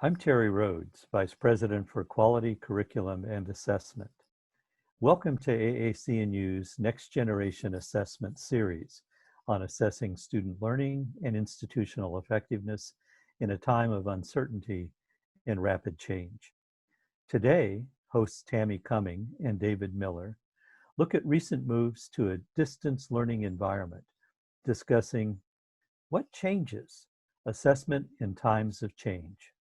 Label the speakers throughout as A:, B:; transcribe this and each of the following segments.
A: I'm Terry Rhodes, Vice President for Quality, Curriculum, and Assessment. Welcome to AAC&U's Next Generation Assessment Series on assessing student learning and institutional effectiveness in a time of uncertainty and rapid change. Today, hosts Tammy Cumming and David Miller look at recent moves to a distance learning environment, discussing what changes assessment in times of change.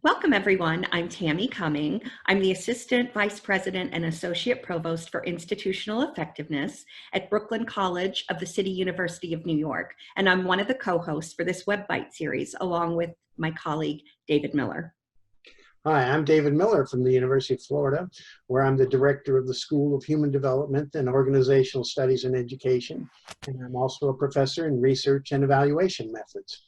B: Welcome, everyone. I'm Tammy Cumming. I'm the Assistant Vice President and Associate Provost for Institutional Effectiveness at Brooklyn College of the City University of New York, and I'm one of the co-hosts for this WebBite series, along with my colleague, David Miller.
C: Hi, I'm David Miller from the University of Florida, where I'm the Director of the School of Human Development and Organizational Studies and Education, and I'm also a professor in research and evaluation methods.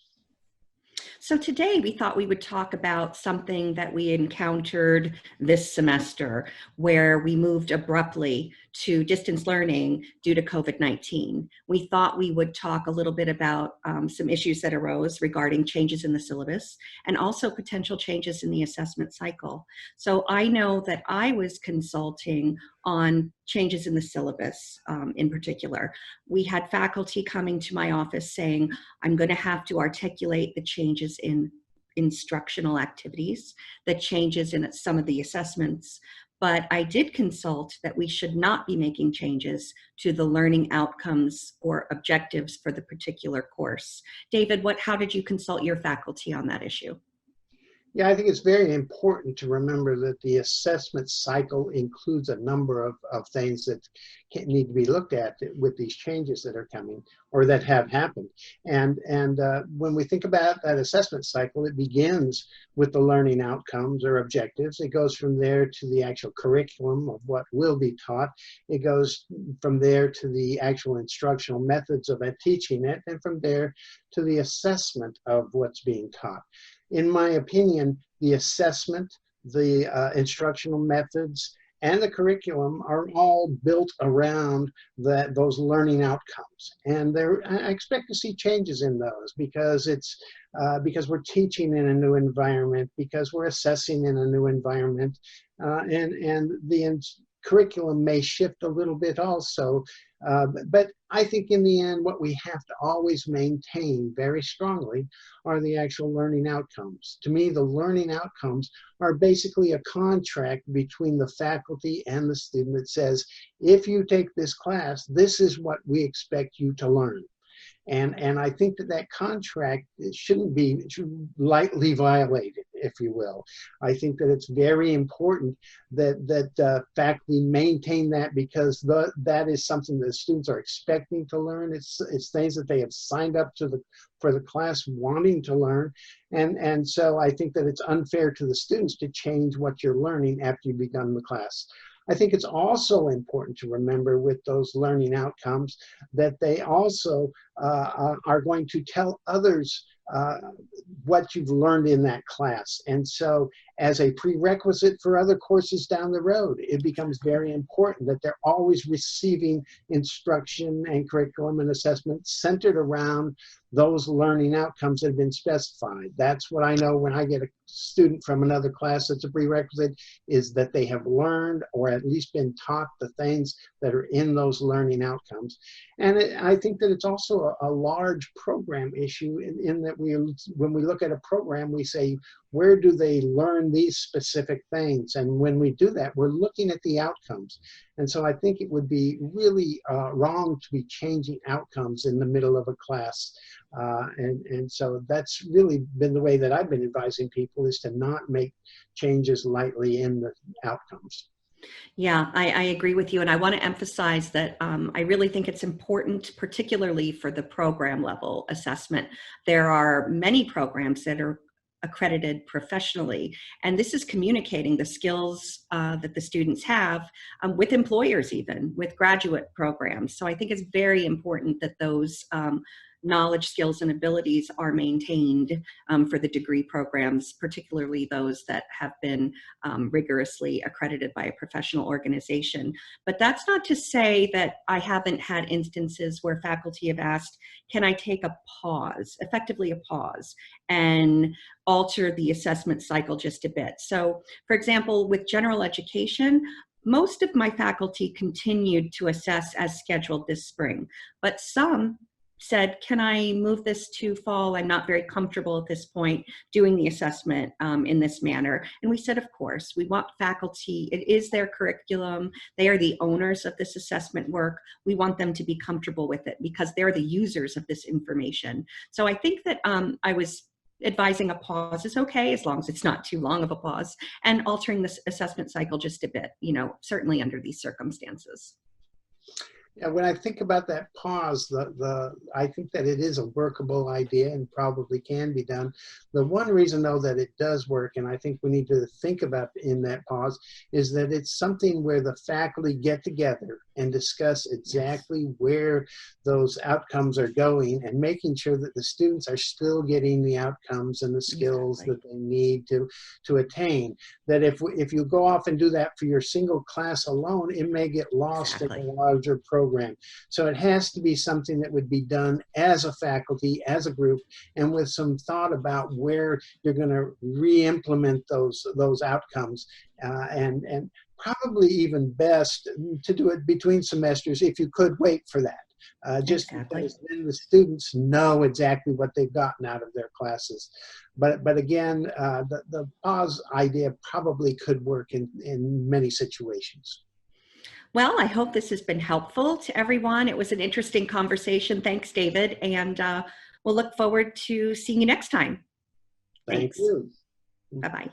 B: So today we thought we would talk about something that we encountered this semester, where we moved abruptly to distance learning due to COVID-19. We thought we would talk a little bit about some issues that arose regarding changes in the syllabus and also potential changes in the assessment cycle. So I know that I was consulting on changes in the syllabus in particular. We had faculty coming to my office saying, I'm going to have to articulate the changes in instructional activities, the changes in some of the assessments, but I did consult that we should not be making changes to the learning outcomes or objectives for the particular course. David, how did you consult your faculty on that issue?
C: Yeah, I think it's very important to remember that the assessment cycle includes a number of things that need to be looked at with these changes that are coming or that have happened. And when we think about that assessment cycle, it begins with the learning outcomes or objectives. It goes from there to the actual curriculum of what will be taught. It goes from there to the actual instructional methods of teaching it, and from there to the assessment of what's being taught. In my opinion, the assessment, the instructional methods, and the curriculum are all built around those learning outcomes. And I expect to see changes in those because we're teaching in a new environment, because we're assessing in a new environment, and the curriculum may shift a little bit also. But I think in the end, what we have to always maintain very strongly are the actual learning outcomes. To me, the learning outcomes are basically a contract between the faculty and the student that says, if you take this class, this is what we expect you to learn. And I think that contract shouldn't be lightly violated, if you will. I think that it's very important that faculty maintain that, because that is something that students are expecting to learn. It's things that they have signed up for the class wanting to learn. And so I think that it's unfair to the students to change what you're learning after you've begun the class. I think it's also important to remember with those learning outcomes that they also are going to tell others what you've learned in that class. And so as a prerequisite for other courses down the road, it becomes very important that they're always receiving instruction and curriculum and assessment centered around those learning outcomes that have been specified. That's what I know when I get a student from another class that's a prerequisite, is that they have learned or at least been taught the things that are in those learning outcomes. And I think that it's also a large program issue in that when we look at a program, we say, where do they learn these specific things? And when we do that, we're looking at the outcomes. And so I think it would be really wrong to be changing outcomes in the middle of a class. And so that's really been the way that I've been advising people, is to not make changes lightly in the outcomes.
B: Yeah, I agree with you. And I want to emphasize that I really think it's important, particularly for the program level assessment. There are many programs that are accredited professionally, and this is communicating the skills that the students have with employers, even with graduate programs. So I think it's very important that those knowledge, skills, and abilities are maintained for the degree programs, particularly those that have been rigorously accredited by a professional organization. But that's not to say that I haven't had instances where faculty have asked, can I take a pause, effectively a pause, and alter the assessment cycle just a bit? So, for example, with general education, most of my faculty continued to assess as scheduled this spring, but some said, can I move this to fall? I'm not very comfortable at this point doing the assessment in this manner. And we said, of course, we want faculty, it is their curriculum. They are the owners of this assessment work. We want them to be comfortable with it because they're the users of this information. So I think that I was advising a pause is okay, as long as it's not too long of a pause, and altering this assessment cycle just a bit, certainly under these circumstances.
C: Yeah, when I think about that pause, I think that it is a workable idea and probably can be done. The one reason, though, that it does work, and I think we need to think about in that pause, is that it's something where the faculty get together and discuss exactly where those outcomes are going, and making sure that the students are still getting the outcomes and the skills that they need to attain. That if you go off and do that for your single class alone, it may get lost in the larger program. So it has to be something that would be done as a faculty, as a group, and with some thought about where you're going to re-implement those outcomes, and probably even best to do it between semesters if you could wait for that. Just because then the students know exactly what they've gotten out of their classes. But again, the pause idea probably could work in many situations.
B: Well, I hope this has been helpful to everyone. It was an interesting conversation. Thanks, David. And we'll look forward to seeing you next time.
C: Thank you.
B: Bye-bye.